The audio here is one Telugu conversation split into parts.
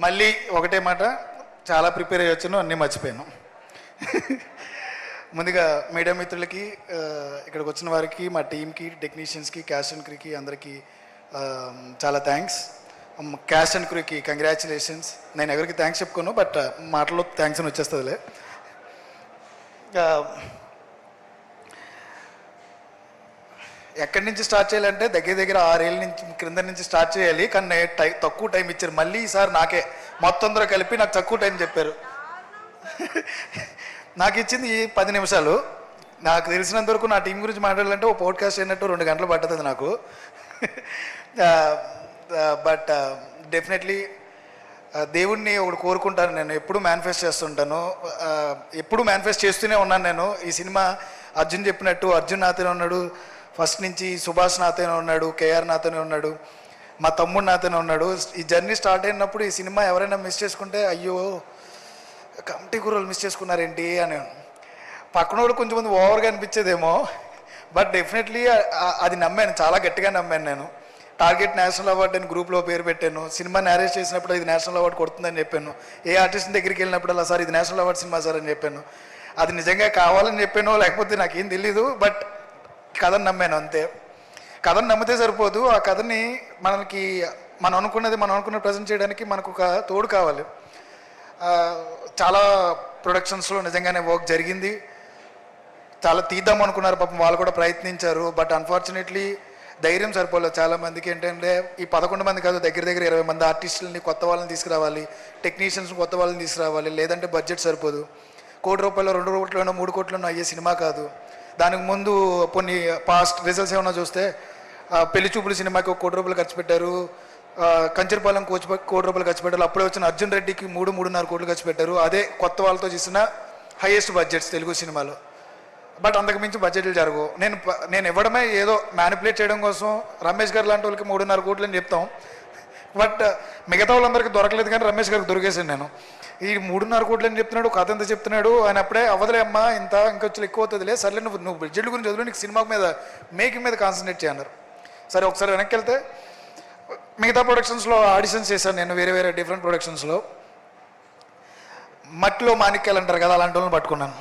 మళ్ళీ ఒకటే మాట, చాలా ప్రిపేర్ అయ్యి వచ్చాను, అన్నీ మర్చిపోయాను. ముందుగా మీడియా మిత్రులకి, ఇక్కడికి వచ్చిన వారికి, మా టీంకి, టెక్నీషియన్స్కి, క్యాష్ అండ్ క్రూకి అందరికీ చాలా థ్యాంక్స్. క్యాష్ అండ్ క్రూకి కంగ్రాచులేషన్స్. నేను ఎవరికి థ్యాంక్స్ చెప్పుకోను, బట్ మాటలో థ్యాంక్స్ అని వచ్చేస్తుందిలే. ఎక్కడి నుంచి స్టార్ట్ చేయాలంటే దగ్గర దగ్గర 6 ఏళ్ళ నుంచి క్రింద నుంచి స్టార్ట్ చేయాలి, కానీ తక్కువ టైం ఇచ్చారు. మళ్ళీ ఈసారి నాకే మొత్తం అందరూ కలిపి నాకు తక్కువ టైం చెప్పారు. నాకు ఇచ్చింది 10 నిమిషాలు. నాకు తెలిసినంత వరకు నా టీం గురించి మాట్లాడాలంటే ఓ పోడ్కాస్ట్ అయినట్టు 2 గంటలు పడుతుంది నాకు. బట్ డెఫినెట్లీ దేవుణ్ణి ఒకటి కోరుకుంటాను. నేను ఎప్పుడు మేనిఫెస్ట్ చేస్తుంటాను, ఎప్పుడు మేనిఫెస్ట్ చేస్తూనే ఉన్నాను. నేను ఈ సినిమా అర్జున్ చెప్పినట్టు అర్జున్ నాతోనే ఉన్నాడు ఫస్ట్ నుంచి, సుభాష్ నాతోనే ఉన్నాడు, కేఆర్ నాతోనే ఉన్నాడు, మా తమ్ముడు నాతోనే ఉన్నాడు. ఈ జర్నీ స్టార్ట్ అయినప్పుడు ఈ సినిమా ఎవరైనా మిస్ చేసుకుంటే అయ్యో కమిటీ కూరలు మిస్ చేసుకున్నారేంటి అని పక్కన కూడా కొంచెం మంది ఓవర్గా అనిపించేదేమో. బట్ డెఫినెట్లీ అది నమ్మాను, చాలా గట్టిగా నమ్మాను. నేను టార్గెట్ నేషనల్ అవార్డు అని గ్రూప్లో పేరు పెట్టాను. సినిమా నేరేట్ చేసినప్పుడు ఇది నేషనల్ అవార్డు కొడుతుందని చెప్పాను. ఏ ఆర్టిస్ట్ దగ్గరికి వెళ్ళినప్పుడు అలా సార్ ఇది నేషనల్ అవార్డు సినిమా సార్ అని చెప్పాను. అది నిజంగా కావాలని చెప్పాను, లేకపోతే నాకేం తెలీదు. బట్ కథను నమ్మాను అంతే. కథను నమ్మితే సరిపోదు, ఆ కథని మనం అనుకున్న ప్రజెంట్ చేయడానికి మనకు ఒక తోడు కావాలి. చాలా ప్రొడక్షన్స్లో నిజంగానే వర్క్ జరిగింది, చాలా తీద్దాం అనుకున్నారు, పాపం వాళ్ళు కూడా ప్రయత్నించారు. బట్ అన్ఫార్చునేట్లీ ధైర్యం సరిపోలేదు చాలామందికి. ఏంటంటే ఈ 11 మంది కాదు, దగ్గర దగ్గర 20 మంది ఆర్టిస్టులని, కొత్త వాళ్ళని తీసుకురావాలి, టెక్నీషియన్స్ కొత్త వాళ్ళని తీసుకురావాలి, లేదంటే బడ్జెట్ సరిపోదు. ₹1 కోటి 2 కోట్లనో 3 కోట్లనో అయ్యే సినిమా కాదు. దానికి ముందు కొన్ని పాస్ట్ రిజల్ట్స్ ఏమైనా చూస్తే పెళ్లి చూపులు సినిమాకి ₹1 కోటి ఖర్చు పెట్టారు, కంచరపాలెం ₹1 కోటి ఖర్చు పెట్టారు, అప్పుడే వచ్చిన అర్జున్ రెడ్డికి 3.5 కోట్లు ఖర్చు పెట్టారు. అదే కొత్త వాళ్ళతో చేసిన హైయెస్ట్ బడ్జెట్స్ తెలుగు సినిమాలో. బట్ అంతకుమించి బడ్జెట్లు జరగవు. నేను ఇవ్వడమే ఏదో మ్యానిపులేట్ చేయడం కోసం. రమేష్ గారు లాంటి వాళ్ళకి 3.5 కోట్లు అని చెప్తాం, బట్ మిగతా వాళ్ళందరికీ దొరకలేదు. కానీ రమేష్ గారికి దొరికేసాను నేను. ఈ 3.5 కోట్లు అని చెప్తున్నాడు, కథ ఎంత చెప్తున్నాడు ఆయన. అప్పుడే అవ్వదులే అమ్మా, ఇంకొంచెం ఎక్కువ అవుతుందిలే, సర్లే నువ్వు బడ్జెట్ గురించి చదువు, నీకు సినిమా మీద మేకింగ్ మీద కాన్సన్ట్రేట్ చేయన్నారు. సరే ఒకసారి వెనక్కి వెళ్తే మిగతా ప్రొడక్షన్స్లో ఆడిషన్స్ చేశాను నేను, వేరే డిఫరెంట్ ప్రొడక్షన్స్లో. మట్టిలో మాణిక్యాలు అంటారు కదా, అలాంటి వాళ్ళని పట్టుకున్నాను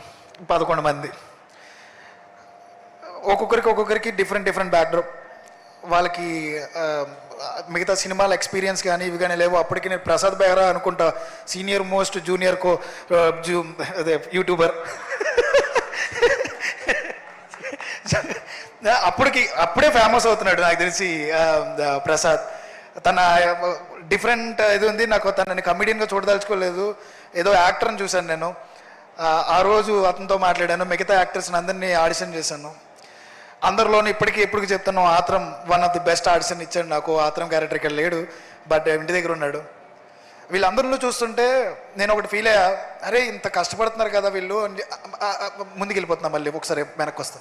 11 మంది. ఒక్కొక్కరికి డిఫరెంట్ బ్యాక్డ్రాప్. వాళ్ళకి మిగతా సినిమాల ఎక్స్పీరియన్స్ కానీ ఇవి కానీ లేవు. అప్పటికి నేను ప్రసాద్ బెహ్రా అనుకుంటా, సీనియర్ మోస్ట్ జూనియర్ అదే యూట్యూబర్. అప్పుడే ఫేమస్ అవుతున్నాడు నాకు తెలిసి ప్రసాద్. తన డిఫరెంట్ ఇది ఉంది. నాకు తనని కమెడియన్గా చూడదలుచుకోలేదు, ఏదో యాక్టర్ని చూశాను నేను. ఆ రోజు అతనితో మాట్లాడాను, మిగతా యాక్టర్స్ని అందరినీ ఆడిషన్ చేశాను. అందరిలోనూ ఎప్పుడు చెప్తాను, Athram one of the best audition ఇచ్చాడు నాకు. ఆత్రం క్యారెక్టర్ ఇక్కడ లేడు, బట్ ఇంటి దగ్గర ఉన్నాడు. వీళ్ళందరిలో చూస్తుంటే నేను ఒకటి ఫీల్ అయ్యా, అరే ఇంత కష్టపడుతున్నారు కదా వీళ్ళు. ముందుకు వెళ్ళిపోతున్నా, మళ్ళీ ఒకసారి వెనక్కి వస్తా.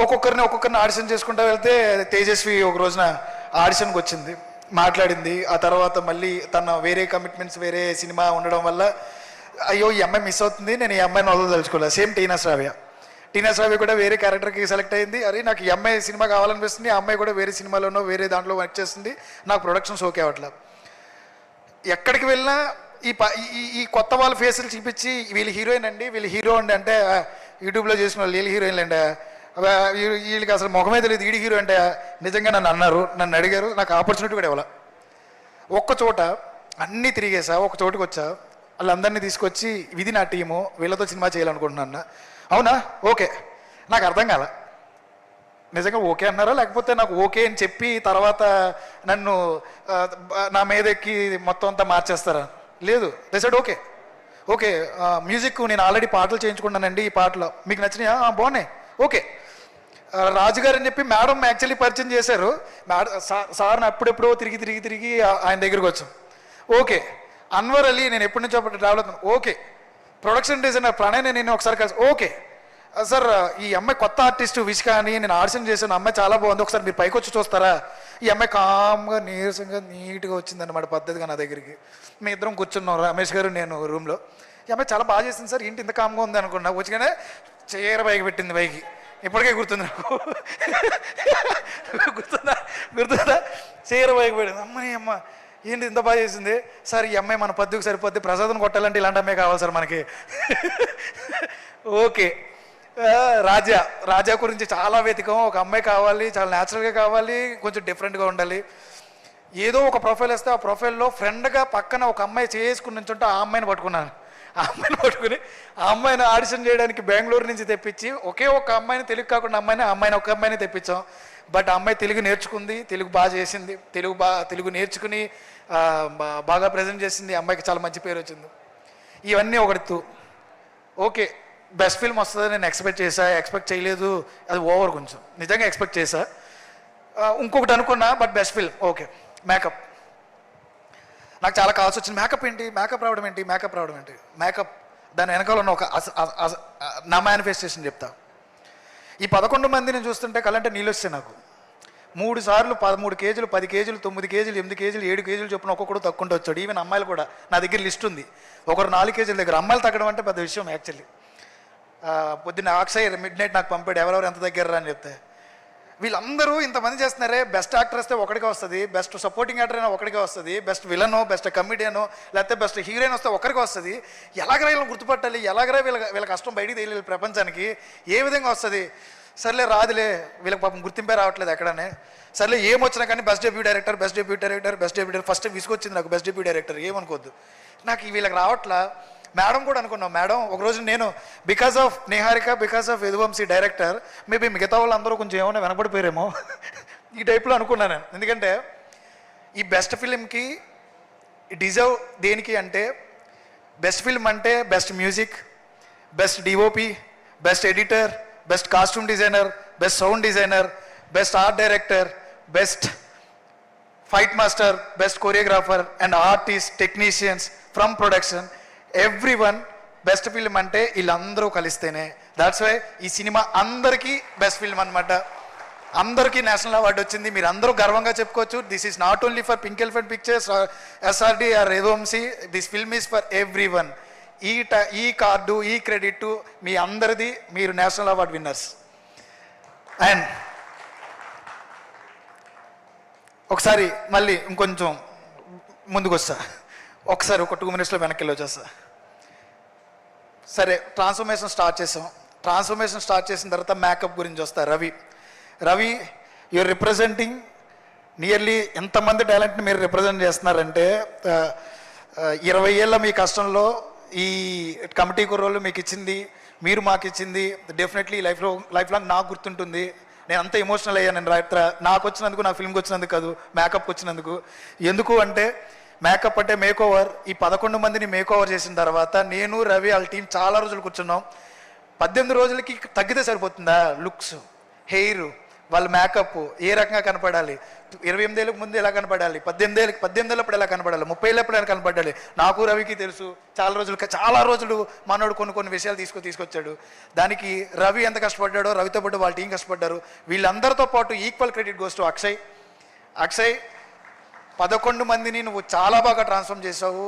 ఒక్కొక్కరిని ఆడిషన్ చేసుకుంటూ వెళ్తే తేజస్వి ఒక రోజున ఆడిషన్కి వచ్చింది, మాట్లాడింది. ఆ తర్వాత మళ్ళీ తన వేరే కమిట్మెంట్స్, వేరే సినిమా ఉండడం వల్ల అయ్యో ఈ అమ్మాయి మిస్ అవుతుంది, నేను ఈ అమ్మాయిని వదలదలుచుకోలేదు. సేమ్ టీనా శ్రావ్య కూడా వేరే క్యారెక్టర్కి సెలెక్ట్ అయింది. అరే నాకు ఈ అమ్మాయి సినిమా కావాలనిపిస్తుంది, ఆ అమ్మాయి కూడా వేరే సినిమాలోనో వేరే దాంట్లో వర్క్ చేస్తుంది, నాకు ప్రొడక్షన్స్ ఓకే అవ్వట్లా. ఎక్కడికి వెళ్ళినా ఈ కొత్త వాళ్ళ ఫేసులు చూపించి వీళ్ళు హీరోయిన్ అండి, వీళ్ళు హీరో అండి అంటే, యూట్యూబ్లో చేసిన వాళ్ళు వీళ్ళు హీరోయిన్లు అండి, వీళ్ళకి అసలు ముఖమే తెలియదు, ఈడి హీరో అంటే నిజంగా నన్ను అడిగారు. నాకు ఆపర్చునిటీ కూడా ఇవ్వాల. ఒక్కచోట అన్నీ తిరిగేసా, ఒక చోటుకి వచ్చా, వాళ్ళందరినీ తీసుకొచ్చి ఇది నా టీము, వీళ్ళతో సినిమా చేయాలనుకుంటున్నా. అవునా, ఓకే. నాకు అర్థం కాల, నిజంగా ఓకే అన్నారా లేకపోతే నాకు ఓకే అని చెప్పి తర్వాత నన్ను నా మీద ఎక్కి మొత్తం అంతా మార్చేస్తారా? లేదు, డిసైడ్ ఓకే మ్యూజిక్ నేను ఆల్రెడీ పాటలు చేయించుకున్నానండి, ఈ పాటలో మీకు నచ్చినాయా? బాగున్నాయి, ఓకే. రాజుగారు అని చెప్పి మేడం యాక్చువల్లీ పరిచయం చేశారు. సార్ని అప్పుడెప్పుడో తిరిగి ఆయన దగ్గరికి వచ్చాం. ఓకే. అన్వర్ అలీ నేను ఎప్పటి నుంచో ట్రావెల్ అవుతున్నాను, ఓకే. ప్రొడక్షన్ డిజైనర్ ప్రణయ్ నేను ఒకసారి కలిసి, ఓకే సార్ ఈ అమ్మాయి కొత్త ఆర్టిస్ట్ విష్క అని నేను ఆడిషన్ చేశాను, అమ్మాయి చాలా బాగుంది, ఒకసారి మీరు పైకి వచ్చి చూస్తారా? ఈ అమ్మాయి కామ్గా నీరసంగా నీట్గా వచ్చిందన్నమాట పద్ధతిగా నా దగ్గరికి. మీ ఇద్దరం కూర్చున్నాం, రమేష్ గారు నేను రూమ్లో. ఈ అమ్మాయి చాలా బాగా చేసింది సార్, ఏంటి ఇంత కామ్గా ఉంది అనుకున్నా. వచ్చిగానే చీర పైకి పెట్టింది, పైకి ఇప్పటికే గుర్తుంది నాకు. గుర్తుందా చీర పైకి పెట్టింది. అమ్మని అమ్మ ఏంటి ఇంత బాగా చేసింది సార్, ఈ అమ్మాయి మన పద్దుకు సరిపోద్ది, ప్రసాదం కొట్టాలంటే ఇలాంటి అమ్మాయి కావాలి సార్ మనకి. ఓకే. రాజా రాజా గురించి చాలా వెతికం. ఒక అమ్మాయి కావాలి, చాలా న్యాచురల్గా కావాలి, కొంచెం డిఫరెంట్గా ఉండాలి. ఏదో ఒక ప్రొఫైల్ వస్తే ఆ ప్రొఫైల్లో ఫ్రెండ్గా పక్కన ఒక అమ్మాయి చేసుకుని నుంచుంటే ఆ అమ్మాయిని పట్టుకున్నాను. ఆ అమ్మాయిని పట్టుకుని ఆ అమ్మాయిని ఆడిషన్ చేయడానికి బెంగళూరు నుంచి తెప్పించి, ఒకే ఒక అమ్మాయిని, తెలుగు కాకుండా అమ్మాయిని ఒక అమ్మాయిని తెప్పించాం. బట్ ఆ అమ్మాయి తెలుగు నేర్చుకుంది, తెలుగు బాగా చేసింది, తెలుగు నేర్చుకుని బాగా ప్రజెంట్ చేసింది. అమ్మాయికి చాలా మంచి పేరు వచ్చింది. ఇవన్నీ ఒకటి. ఓకే, బెస్ట్ ఫిల్మ్ వస్తుందని నేను ఎక్స్పెక్ట్ చేయలేదు, అది ఓవర్, కొంచెం నిజంగా ఎక్స్పెక్ట్ చేశా. ఇంకొకటి అనుకున్నా, but best film. Okay, makeup నాకు చాలా కావాల్సి వచ్చింది. మేకప్ రావడం ఏంటి, దాని వెనకాల ఉన్న ఒక నా మేనిఫెస్టేషన్ చెప్తా. ఈ 11 మందిని చూస్తుంటే కళ్ళంటే నీళ్ళు వస్తాయి నాకు. 3 సార్లు 13 కేజీలు, 10 కేజీలు, 9 కేజీలు, 8 కేజీలు, 7 కేజీలు చొప్పున ఒక్కొక్కడు తక్కుంటూ వచ్చాడు. ఈవెన్ అమ్మాయిలు కూడా నా దగ్గర లిస్ట్ ఉంది. ఒకరు 4 కేజీల దగ్గర. అమ్మాయిలు తగ్గడం అంటే పెద్ద విషయం యాక్చువల్లీ. పొద్దున్న అక్షయ్ మిడ్ నైట్ నాకు పంపాడు, ఎవరెవరు ఎంత దగ్గర అని చెప్తే. వీళ్ళందరూ ఇంతమంది చేస్తున్నారే, బెస్ట్ యాక్టర్ వస్తే ఒకటికే వస్తుంది, బెస్ట్ సపోర్టింగ్ యాక్టర్ అయినా ఒకటికే వస్తుంది, బెస్ట్ విలనో, బెస్ట్ కమిడియనో, లేకపోతే బెస్ట్ హీరోయిన్ వస్తే ఒకరికి వస్తుంది. ఎలాగరా వీళ్ళని గుర్తుపట్టాలి, ఎలాగరా వీళ్ళ కష్టం బయటికి తెలియలేదు ప్రపంచానికి, ఏ విధంగా వస్తుంది? సర్లే రాదులే, వీళ్ళకి పాపం గుర్తింపే రావట్లేదు ఎక్కడనే. సర్లే ఏమొచ్చినా కానీ బెస్ట్ డెబ్యూ డైరెక్టర్ ఫస్ట్ విసుకొచ్చింది నాకు. బెస్ట్ డెబ్యూ డైరెక్టర్ ఏమనుకోవద్దు, నాకు వీళ్ళకి రావట్లా. మేడం కూడా అనుకున్నాం. మేడం ఒకరోజు నేను because of Niharika, because of Yaduvanshi director, maybe మిగతా వాళ్ళందరూ కొంచెం ఏమైనా వెనపడిపోయారేమో ఈ టైప్లో అనుకున్నాను నేను. ఎందుకంటే ఈ బెస్ట్ ఫిలింకి డిజర్వ్ దేనికి అంటే, బెస్ట్ ఫిల్మ్ అంటే best music, best DOP, best editor, best costume designer, best sound designer, best art director, best fight master, best choreographer and artist, technicians from production, everyone. Best film అంటే వీళ్ళందరూ కలిస్తేనే. దాట్స్ వై ఈ సినిమా అందరికీ బెస్ట్ ఫిల్మ్ అనమాట. అందరికీ నేషనల్ అవార్డు వచ్చింది. మీరు అందరూ గర్వంగా చెప్పుకోవచ్చు. This is not only for Pink Elephant Pictures, SRD or Yaduvamshi. This film is for everyone. ఈ కార్డు, ఈ క్రెడిట్ మీ అందరిది. మీరు నేషనల్ అవార్డు విన్నర్స్. అండ్ ఒకసారి మళ్ళీ ఇంకొంచెం ముందుకు వస్తా, ఒకసారి ఒక 2 minutesలో వెనక్కి వెళ్ళి వచ్చేస్తా. సరే, ట్రాన్స్ఫర్మేషన్ స్టార్ట్ చేసిన తర్వాత మేకప్ గురించి వస్తా. రవి యూఆర్ రిప్రజెంటింగ్ నియర్లీ ఎంతమంది టాలెంట్ని మీరు రిప్రజెంట్ చేస్తున్నారంటే, 20 ఏళ్ళ మీ కష్టంలో ఈ కమిటీ కుర్రోళ్ళు మీకు ఇచ్చింది, మీరు మాకు ఇచ్చింది డెఫినెట్లీ లైఫ్ లాంగ్ నాకు గుర్తుంటుంది. నేను అంత ఎమోషనల్ అయ్యాను. నేను నాకు వచ్చినందుకు, నా ఫిల్మ్కి వచ్చినందుకు కాదు, మేకప్కి వచ్చినందుకు. ఎందుకు అంటే మేకప్ అంటే మేకోవర్. ఈ 11 మందిని మేకోవర్ చేసిన తర్వాత నేను, రవి, వాళ్ళ టీం చాలా రోజులు కూర్చున్నాం. 18 రోజులకి తగ్గితే సరిపోతుందా? లుక్స్, హెయిర్, వాళ్ళ మేకప్ ఏ రకంగా కనపడాలి, 28 ఏళ్ళకి ముందు ఎలా కనపడాలి, 18 ఏళ్ళప్పుడు ఎలా కనపడాలి, 30 ఏళ్ళప్పుడు ఎలా కనపడాలి, నాకు రవికి తెలుసు. చాలా రోజులు మనోడు కొన్ని విషయాలు తీసుకొచ్చాడు. దానికి రవి ఎంత కష్టపడ్డాడో, రవితో పాటు వాళ్ళ టీం కష్టపడ్డారు. వీళ్ళందరితో పాటు equal credit goes to Akshay. 11 మందిని నువ్వు చాలా బాగా ట్రాన్స్ఫార్మ్ చేసావు.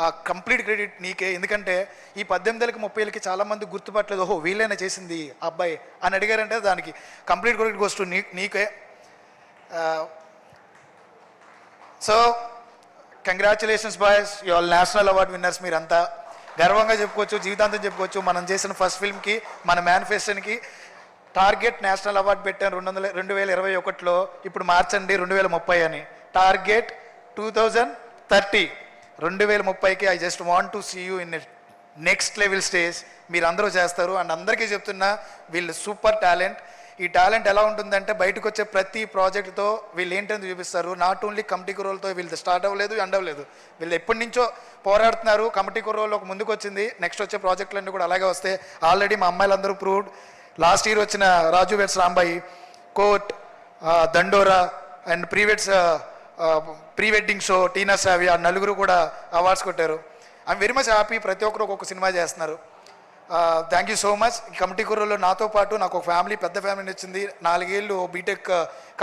ఆ కంప్లీట్ క్రెడిట్ నీకే. ఎందుకంటే ఈ 18 ఏళ్ళకి 30 ఏళ్ళకి చాలామంది గుర్తుపట్టలేదు, ఓహో వీళ్ళైనా చేసింది అబ్బాయి అని అడిగారంటే దానికి కంప్లీట్ క్రెడిట్ గోస్ టు నీకే. So congratulations boys, you all national award winners. మీరంతా గర్వంగా చెప్పుకోవచ్చు, జీవితాంతం చెప్పుకోవచ్చు. మనం చేసిన ఫస్ట్ ఫిల్మ్కి, మన మేనిఫెస్టోకి టార్గెట్ నేషనల్ అవార్డు పెట్టాను 2021లో. ఇప్పుడు మార్చండి 2030 అని. టార్గెట్ 2030, 2030కి I just want to see you in next level stage. మీరు అందరూ చేస్తారు. అండ్ అందరికీ చెప్తున్నా, వీళ్ళు సూపర్ టాలెంట్. ఈ టాలెంట్ ఎలా ఉంటుందంటే, బయటకు వచ్చే ప్రతి ప్రాజెక్టుతో వీళ్ళు ఏంటని చూపిస్తారు. నాట్ ఓన్లీ కమిటీ కుర్రోలతో వీళ్ళు స్టార్ట్ అవ్వలేదు, ఎండ్ అవ్వలేదు. వీళ్ళు ఎప్పటి నుంచో పోరాడుతున్నారు. కమిటీ కుర్రోలు ఒక ముందుకు వచ్చింది, నెక్స్ట్ వచ్చే ప్రాజెక్టులన్నీ కూడా అలాగే వస్తాయి. ఆల్రెడీ మా అమ్మాయిలందరూ ప్రూవ్డ్. లాస్ట్ ఇయర్ వచ్చిన Raju weds Rambai, court, Dandora and pre wedding show Teena Saavi, ఆ నలుగురు కూడా అవార్డ్స్ కొట్టారు. I'm very much happy. ప్రతి ఒక్కరు ఒక్కొక్క సినిమా చేస్తున్నారు. Thank you so much. Committee కుర్రోలో నాతో పాటు నాకు ఒక ఫ్యామిలీ, పెద్ద ఫ్యామిలీని వచ్చింది. 4 ఏళ్ళు బీటెక్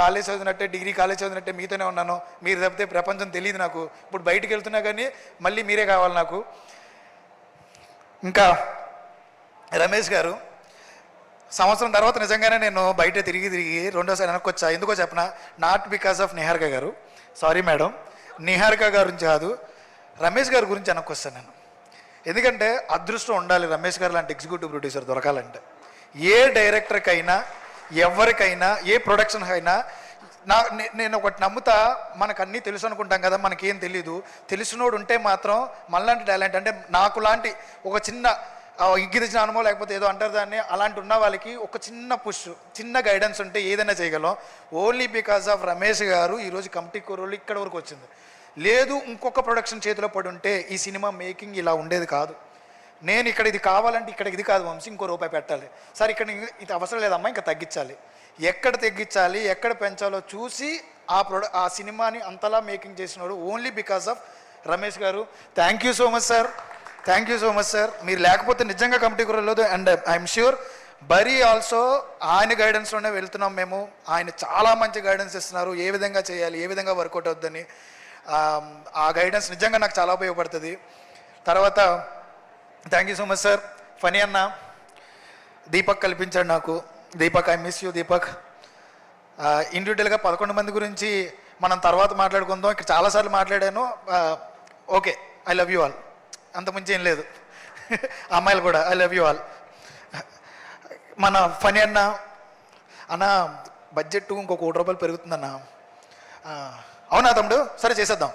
కాలేజ్ చదివినట్టే, డిగ్రీ కాలేజ్ చదివినట్టే మీతోనే ఉన్నాను. మీరు తప్పితే ప్రపంచం తెలియదు నాకు. ఇప్పుడు బయటికి వెళ్తున్నా కానీ మళ్ళీ మీరే కావాలి నాకు. ఇంకా రమేష్ గారు, సంవత్సరం తర్వాత నిజంగానే నేను బయట తిరిగి రెండోసారి వెనక్కి వచ్చా. ఎందుకో చెప్పనా, నాట్ బికాస్ ఆఫ్ నిహారిక గారు, సారీ మేడం, నిహారిక గారి గురించి కాదు, రమేష్ గారి గురించి వస్తాను నేను. ఎందుకంటే అదృష్టం ఉండాలి రమేష్ గారు లాంటి ఎగ్జిక్యూటివ్ ప్రొడ్యూసర్ దొరకాలంటే. ఏ డైరెక్టర్కైనా, ఎవరికైనా, ఏ ప్రొడక్షన్కి అయినా నేను ఒకటి నమ్ముతా, మనకు అన్నీ తెలుసు అనుకుంటాం కదా, మనకేం తెలీదు. తెలిసినోడు ఉంటే మాత్రం మనలాంటి టాలెంట్, అంటే నాకు లాంటి ఒక చిన్న ఇంగిత జ్ఞానమో లేకపోతే ఏదో అంటారు దాన్ని, అలాంటి ఉన్న వాళ్ళకి ఒక చిన్న పుష్, చిన్న గైడెన్స్ ఉంటే ఏదైనా చేయగలం. ఓన్లీ బికాస్ ఆఫ్ రమేష్ గారు ఈరోజు కమిటీ కుర్రోళ్ళు ఇక్కడ వరకు వచ్చింది. లేదు ఇంకొక ప్రొడక్షన్ చేతిలో పడి ఉంటే ఈ సినిమా మేకింగ్ ఇలా ఉండేది కాదు. నేను ఇక్కడ ఇది కావాలంటే ఇక్కడ ఇది కాదు వంశీ, ఇంకో రూపాయి పెట్టాలి సార్, ఇక్కడ ఇది అవసరం లేదమ్మా ఇంకా తగ్గించాలి, ఎక్కడ తగ్గించాలి ఎక్కడ పెంచాలో చూసి ఆ సినిమాని అంతలా మేకింగ్ చేసినాడు only because of Ramesh garu. Thank you so much sir, thank you so much sir. మీరు లేకపోతే నిజంగా కమిటీ కుర్రలేదు. And I'm sure very also ఆయన గైడెన్స్లోనే వెళ్తున్నాం మేము. ఆయన చాలా మంచి గైడెన్స్ ఇస్తున్నారు, ఏ విధంగా చేయాలి, ఏ విధంగా వర్కౌట్ అవుతుందని. ఆ గైడెన్స్ నిజంగా నాకు చాలా ఉపయోగపడుతుంది. తర్వాత thank you so much sir. Phani అన్న, దీపక్ కల్పించాడు నాకు. Deepak, I miss you Deepak. ఇండివిజువల్గా 11 మంది గురించి మనం తర్వాత మాట్లాడుకుందాం. ఇక్కడ చాలాసార్లు మాట్లాడాను. Okay, I love you all, అంతకుమించి ఏం లేదు. అమ్మాయిలు కూడా ఐ లవ్ యూ ఆల్. మన ఫనీ అన్న బడ్జెట్ ఇంకో ₹1 పెరుగుతుందన్న. అవునా తమ్ముడు, సరే చేసేద్దాం.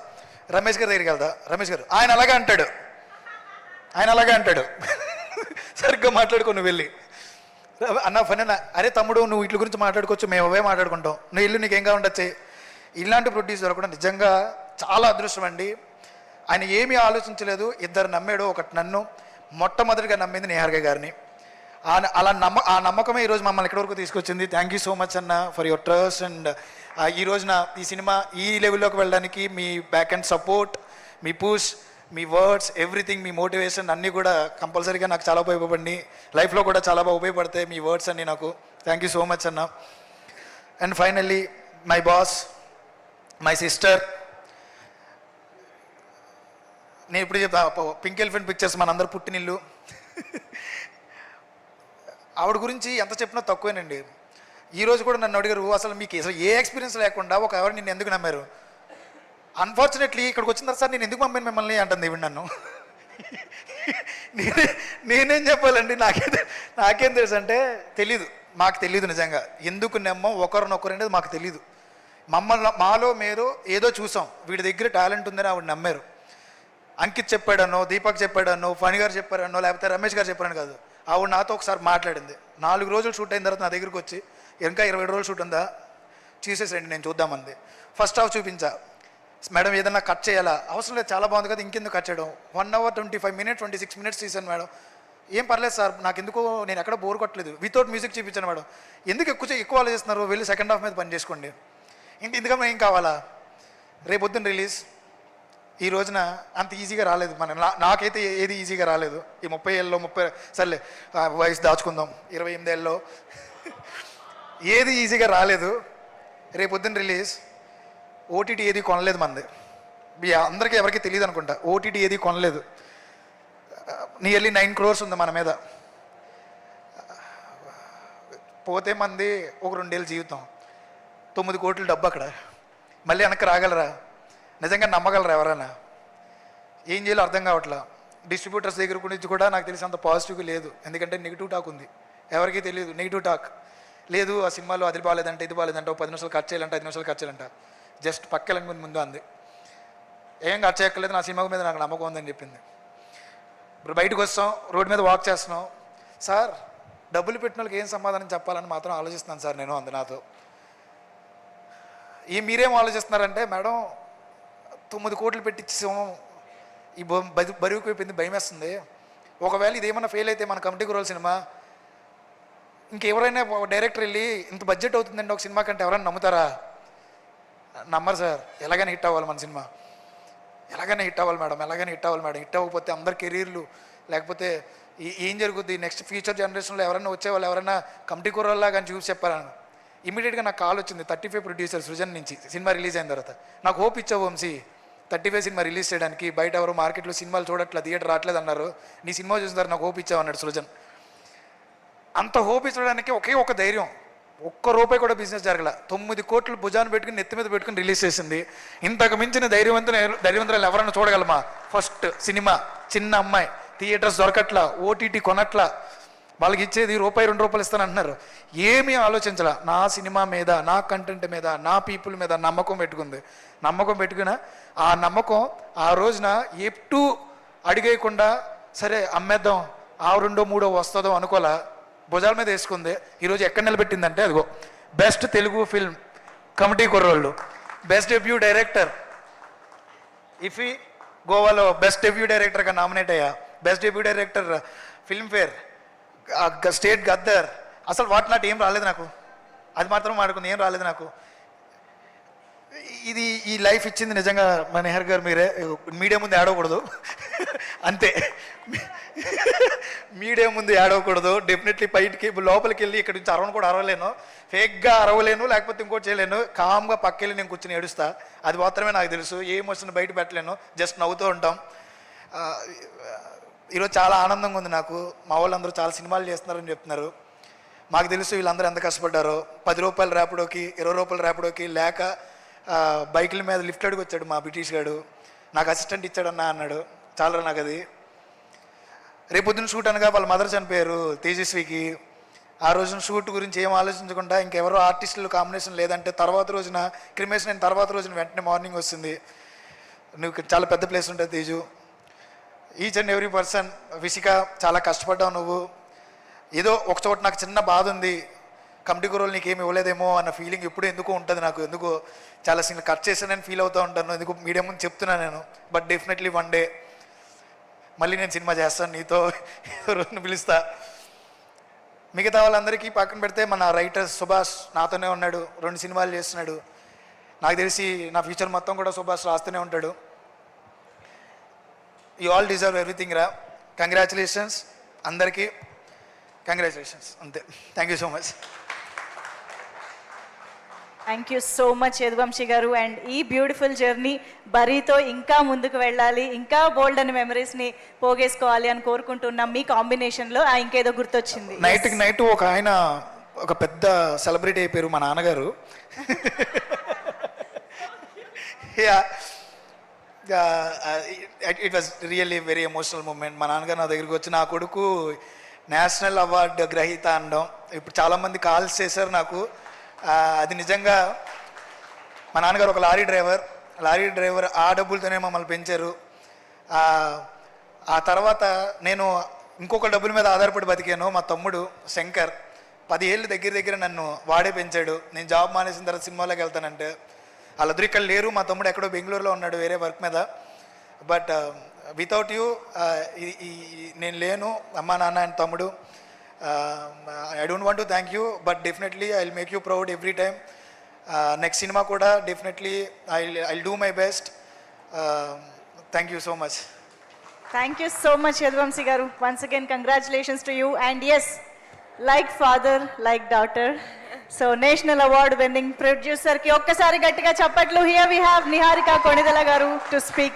రమేష్ గారి దగ్గరికి వెళ్దా. రమేష్ గారు ఆయన అలాగే అంటాడు సరిగ్గా మాట్లాడుకో నువ్వు వెళ్ళి. అన్న ఫనీ అన్న, అరే తమ్ముడు నువ్వు వీటి గురించి మాట్లాడుకోవచ్చు, మేము అవే మాట్లాడుకుంటాం, నువ్వు ఇల్లు నీకేం కావాలంటే. ఇలాంటి ప్రొడ్యూసర్ కూడా నిజంగా చాలా అదృష్టం అండి. ఆయన ఏమీ ఆలోచించలేదు, ఇద్దరు నమ్మాడు. ఒకటి నన్ను, మొట్టమొదటిగా నమ్మింది నిహారిక గారిని. ఆ నమ్మకమే ఈరోజు మమ్మల్ని ఎక్కడి వరకు తీసుకొచ్చింది. థ్యాంక్ యూ సో మచ్ అన్న ఫర్ యువర్ ట్రస్ట్. అండ్ ఈ రోజున ఈ సినిమా ఈ లెవెల్లోకి వెళ్ళడానికి మీ బ్యాక్ అండ్ సపోర్ట్, మీ పుష్, మీ వర్డ్స్, ఎవ్రీథింగ్, మీ మోటివేషన్ అన్నీ కూడా కంపల్సరీగా నాకు చాలా ఉపయోగపడి లైఫ్లో కూడా చాలా బాగా ఉపయోగపడతాయి మీ వర్డ్స్ అన్నీ నాకు. థ్యాంక్ యూ సో మచ్ అన్న. And finally my boss, my sister. నేను ఇప్పుడు చెప్తా, పింక్ ఎలిఫెంట్ పిక్చర్స్ మనందరూ పుట్టినిల్లు. ఆవిడ గురించి ఎంత చెప్పినా తక్కువేనండి. ఈరోజు కూడా నన్ను అడిగారు, అసలు మీకు అసలు ఏ ఎక్స్పీరియన్స్ లేకుండా ఒక ఎవరు నిన్ను ఎందుకు నమ్మారు. అన్ఫార్చునేట్లీ ఇక్కడికి వచ్చిన తర్వాత సార్ నేను ఎందుకు నమ్మాను మిమ్మల్ని అంటుంది ఇవి నన్ను. నేనేం చెప్పాలండి, నాకేం తెలుసు అంటే తెలీదు, మాకు తెలీదు నిజంగా ఎందుకు నమ్మం ఒకరినొకరు అనేది మాకు తెలీదు. మాలో మీరు ఏదో చూసాం, వీడి దగ్గర టాలెంట్ ఉందని ఆవిడ నమ్మారు. అంకిత్ చెప్పాడనో, దీపక్ చెప్పాడనో, ఫణి గారు చెప్పారనో, లేకపోతే రమేష్ గారు చెప్పారని కాదు. ఆవిడ నాతో ఒకసారి మాట్లాడింది. 4 రోజులు షూట్ అయిన తర్వాత నా దగ్గరికి వచ్చి, ఇంకా 27 రోజులు షూట్ ఉందా చూసేసండి నేను చూద్దామంది. ఫస్ట్ హాఫ్ చూపించా, మేడం ఏదన్నా కట్ చేయాలా, అవసరం లేదు చాలా బాగుంది కదా ఇంకెందుకు కట్ చేయడం, 1 hour 25 minutes 26 minutes తీసాను మేడం. ఏం పర్లేదు సార్, నాకు ఎందుకో నేను ఎక్కడ బోర్ కొట్టలేదు, వితౌట్ మ్యూజిక్ చూపించాను మేడం. ఎందుకు ఎక్కువ ఆలోచిస్తున్నారు, వెళ్ళి సెకండ్ హాఫ్ మీద పని చేసుకోండి, ఇందుకన్నా ఏం కావాలా. రేపొద్దున రిలీజ్. ఈ రోజున అంత ఈజీగా రాలేదు నాకైతే ఏది ఈజీగా రాలేదు. ఈ 30 ఏళ్ళలో సర్లే వయసు దాచుకుందాం, 28 ఏళ్ళలో ఏది ఈజీగా రాలేదు. రేపొద్దున రిలీజ్. ఓటీటీ ఏది కొనలేదు మంది, అందరికీ ఎవరికి తెలియదు అనుకుంటా. ఓటీటీ ఏది కొనలేదు. నియర్లీ 9 crores ఉంది మన మీద. పోతే మంది ఒక 2 ఏళ్ళ జీవితం, 9 కోట్ల డబ్బు అక్కడ. మళ్ళీ వెనక్కి రాగలరా, నిజంగా నమ్మగలరా ఎవరైనా? ఏం చేయాలో అర్థం కావట్లా. డిస్ట్రిబ్యూటర్స్ దగ్గర గురించి కూడా నాకు తెలిసి అంత పాజిటివ్గా లేదు, ఎందుకంటే నెగిటివ్ టాక్ ఉంది. ఎవరికీ తెలియదు నెగిటివ్ టాక్ లేదు. ఆ సినిమాలో అది బాగాలేదంటే ఇది బాగాలేదంటే 10 నిమిషాలు కట్ చేయాలంటే 5 నిమిషాలు కట్ చేయాలంట. జస్ట్ పక్కలని ముందు అంది, ఏం కట్ చేయక్కర్లేదు, నా సినిమా మీద నాకు నమ్మకం ఉందని చెప్పింది. ఇప్పుడు బయటకు వస్తాం, రోడ్డు మీద వాక్ చేస్తున్నాం, సార్ డబ్బులు పెట్టిన వాళ్ళకి ఏం సమాధానం చెప్పాలని మాత్రం ఆలోచిస్తున్నాను సార్ నేను. అంది నాతో. మీరేం ఆలోచిస్తున్నారంటే, మేడం 9 కోట్లు పెట్టించాం, ఈ బరువుకు అయిపోయింది, భయం వేస్తుంది, ఒకవేళ ఇదేమన్నా ఫెయిల్ అయితే మన కమిటీ కుర్రోళ్ళ సినిమా ఇంకెవరైనా డైరెక్టర్ వెళ్ళి ఇంత బడ్జెట్ అవుతుందండి ఒక సినిమా కంటే ఎవరైనా నమ్ముతారా? నమ్మరు సార్. ఎలాగైనా హిట్ అవ్వాలి మన సినిమా, ఎలాగైనా హిట్ అవ్వాలి మేడం, ఎలాగైనా హిట్ అవ్వాలి మేడం. హిట్ అవ్వకపోతే అందరి కెరీర్లు, లేకపోతే ఏం జరుగుద్ది నెక్స్ట్ ఫ్యూచర్ జనరేషన్లో ఎవరైనా వచ్చేవాళ్ళు ఎవరైనా కమిటీ కుర్రోళ్ళలా కానీ చూసి చెప్పారని. ఇమీడియట్గా నాకు కాల్ వచ్చింది 35 ప్రొడ్యూసర్ సృజన్ నుంచి. సినిమా రిలీజ్ అయిన తర్వాత నాకు హోప్ ఇచ్చావు వంశీ, 35 సినిమా రిలీజ్ చేయడానికి. బయట ఎవరు మార్కెట్లో సినిమాలు చూడట్లా, థియేటర్ రావట్లేదు అన్నారు, నీ సినిమా చూసిన నాకు హోప్ ఇచ్చావు అన్నాడు సృజన్. అంత హోప్ ఇచ్చడానికి ఒకే ఒక ధైర్యం, ఒక్క రూపాయి కూడా బిజినెస్ జరగల. 9 కోట్లు భుజాన్ని పెట్టుకుని నెత్తి మీద పెట్టుకుని రిలీజ్ చేసింది. ఇంతకు మించిన ధైర్యవంతులు ఎవరైనా చూడగలమా? ఫస్ట్ సినిమా, చిన్న అమ్మాయి, థియేటర్స్ దొరకట్లా, ఓటీటీ కొనట్లా, వాళ్ళకి ఇచ్చేది రూపాయి 2 రూపాయలు ఇస్తాను అంటున్నారు. ఏమీ ఆలోచించాల. నా సినిమా మీద, నా కంటెంట్ మీద, నా పీపుల్ మీద నమ్మకం పెట్టుకుంది. నమ్మకం పెట్టుకున్న ఆ నమ్మకం ఆ రోజున ఎప్పుడు అడిగేయకుండా సరే అమ్మేద్దాం, 2 3 వస్తుందో అనుకోలా, భుజాల మీద వేసుకుంది. ఈరోజు ఎక్కడ నిలబెట్టిందంటే అదిగో బెస్ట్ తెలుగు ఫిల్మ్ కమిటీ కుర్రోళ్ళు, బెస్ట్ డెబ్యూ డైరెక్టర్ ఇఫీ గోవాలో బెస్ట్ డెబ్యూ డైరెక్టర్గా నామినేట్ అయ్యా, best debut director Filmfare, state Gaddar. అసలు వాటి నాటి ఏం రాలేదు నాకు, అది మాత్రం వాడుకుంది, ఏం రాలేదు నాకు. ఇది ఈ లైఫ్ ఇచ్చింది నిజంగా మా నెహర్ గారు మీరే. మీడియా ముందు ఏడవకూడదు అంతే, మీడియా ముందు ఏడవకూడదు. డెఫినెట్లీ బయటికి లోపలికి వెళ్ళి ఇక్కడి నుంచి అరవను కూడా అరవలేను, ఫేక్గా అరవలేను, లేకపోతే ఇంకోటి చేయలేను. కామ్గా పక్కెళ్ళి నేను కూర్చొని ఏడుస్తా, అది మాత్రమే నాకు తెలుసు. ఏ ఎమోషన్ బయట పెట్టలేను, జస్ట్ నవ్వుతూ ఉంటాం. ఈరోజు చాలా ఆనందంగా ఉంది నాకు. మా వాళ్ళందరూ చాలా సినిమాలు చేస్తున్నారని చెప్తున్నారు. మాకు తెలుసు వీళ్ళందరూ ఎంత కష్టపడ్డారో. 10 రూపాయలు ర్యాపిడోకి, 20 రూపాయలు ర్యాపిడోకి లేక బైకుల మీద లిఫ్ట్ అడిగి వచ్చాడు మా బ్రిటిష్ గారు. నాకు అసిస్టెంట్ ఇచ్చాడన్నా అన్నాడు. చాలా నాకు అది. రేపొద్దున షూట్ అనగా వాళ్ళ మదర్ చనిపోయారు తేజస్వికి. ఆ రోజున షూట్ గురించి ఏం ఆలోచించకుండా ఇంకెవరో ఆర్టిస్టులు కాంబినేషన్ లేదంటే తర్వాత రోజున క్రిమేషన్ అయిన తర్వాత రోజున వెంటనే మార్నింగ్ వస్తుంది. నువ్వు చాలా పెద్ద ప్లేస్ ఉంటుంది Teju. Each and every person, Vishika చాలా కష్టపడ్డావు నువ్వు. ఏదో ఒక చోట నాకు చిన్న బాధ ఉంది, కమిటీ కుర్రోలు నీకేమి ఇవ్వలేదేమో అన్న ఫీలింగ్ ఎప్పుడు ఎందుకు ఉంటుంది నాకు. ఎందుకు చాలా సీన్లు కట్ చేశానని ఫీల్ అవుతూ ఉంటాను. ఎందుకు మీడియా ముందు చెప్తున్నాను నేను. బట్ డెఫినెట్లీ వన్ డే మళ్ళీ నేను సినిమా చేస్తాను, నీతో రోజున పిలుస్తా. మిగతా వాళ్ళందరికీ పక్కన పెడితే మన రైటర్ సుభాష్ నాతోనే ఉన్నాడు, 2 సినిమాలు చేస్తున్నాడు. నాకు తెలిసి నా ఫ్యూచర్ మొత్తం కూడా సుభాష్ రాస్తూనే ఉంటాడు. యూ ఆల్ డిజర్వ్ ఎవ్రీథింగ్ రా. కంగ్రాచులేషన్స్ అందరికీ, కంగ్రాచులేషన్స్ అంతే. Thank you so much. Thank you so much Yaduvanshi గారు. అండ్ ఈ బ్యూటిఫుల్ జర్నీ బరీతో ఇంకా ముందుకు వెళ్ళాలి, ఇంకా బోల్డ్ అని మెమరీస్ని పోగేసుకోవాలి అని కోరుకుంటున్నాం. మీ కాంబినేషన్లో ఇంకేదో గుర్తొచ్చింది. నైట్కి నైట్ ఒక ఆయన ఒక పెద్ద సెలబ్రిటీ అయిపోయారు, మా నాన్నగారు. It was really very emotional moment. మా నాన్నగారు నా దగ్గరికి వచ్చి నా కొడుకు నేషనల్ అవార్డు గ్రహీత అనడం. ఇప్పుడు చాలామంది కాల్స్ చేశారు నాకు. అది నిజంగా మా నాన్నగారు ఒక లారీ డ్రైవర్, ఆ డబ్బులతోనే మమ్మల్ని పెంచారు. ఆ తర్వాత నేను ఇంకొక డబ్బుల మీద ఆధారపడి బతికాను. మా తమ్ముడు శంకర్ 10 ఏళ్ళు దగ్గర నన్ను వాడే పెంచాడు. నేను జాబ్ మానేసిన తర్వాత సినిమాలోకి వెళ్తానంటే వాళ్ళిద్దరు ఇక్కడ లేరు. మా తమ్ముడు ఎక్కడో బెంగళూరులో ఉన్నాడు వేరే వర్క్ మీద. బట్ వితౌట్ యూ నేను లేను. అమ్మా నాన్న అండ్ తమ్ముడు, I don't want to thank you, but definitely I'll make you proud every time. Next cinema kuda definitely I'll do my best. Thank you so much. Thank you so much Yaduvamshi garu. Once again congratulations to you. And yes, like father, like daughter. So national award winning producer ki okkasari gattiga chappatlu. Here we have Niharika Konidala garu to speak.